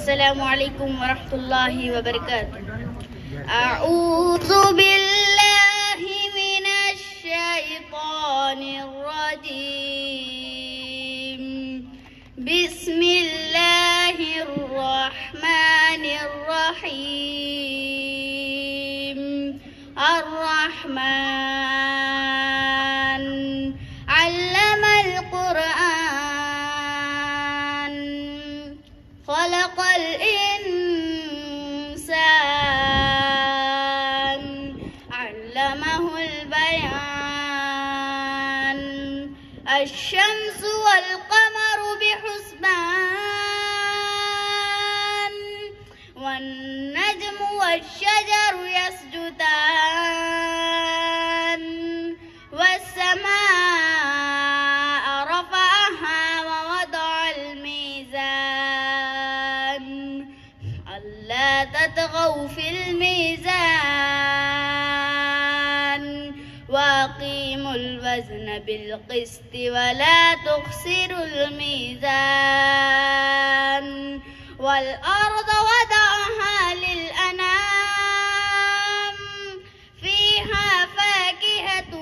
السلام عليكم ورحمة الله وبركاته. أعوذ بالله من الشيطان الرجيم. بسم الله الرحمن الرحيم. الرحمن علم القرآن خلق الإنسان علمه البيان. الشمس والقمر بحسبان والنجم والشجر يسجدان. والسماء رفعها ووضع الميزان ألا تطغوا في الميزان وأقيموا الوزن بالقسط ولا تخسروا الميزان. والأرض وضعها للأنام فيها فاكهة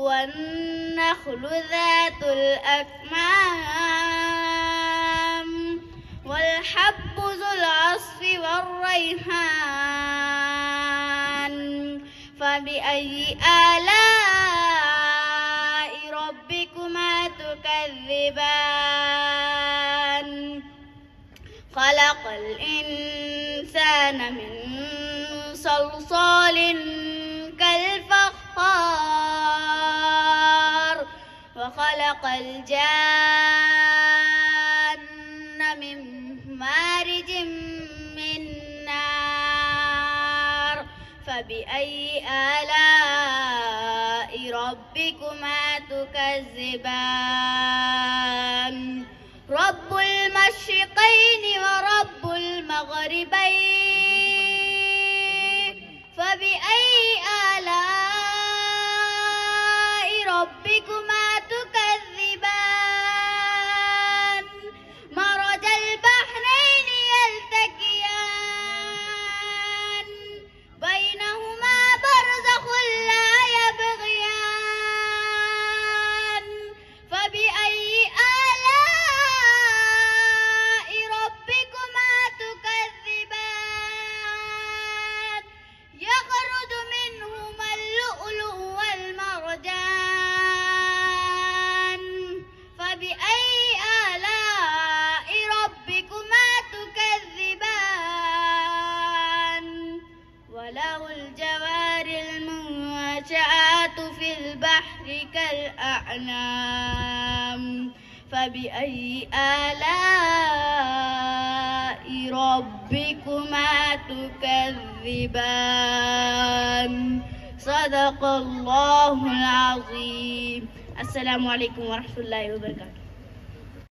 والنخل ذات الأكمام والحب ذو العصف والريحان. فبأي آلاء ربكما تكذبان؟ خلق الإنسان من صلصال كالفخار وخلق الجان من مارج من نار. فبأي آلاء ربكما تكذبان؟ رب المشرقين ورب المغربين. فبأي آلاء ربكما تكذبان؟ مرج البحرين يلتقيان بينهما برزخ لا يبغيان. فبأي آلاء ربكما تكذبان؟ يخرج منهما اللؤلؤ والمرجان. فبأي آلاء ربكما تكذبان؟ وله الجوار المنشآت في البحر كالأعلام. فبأي آلاء ربكما تكذبان؟ صدق الله العظيم. السلام عليكم ورحمة الله وبركاته.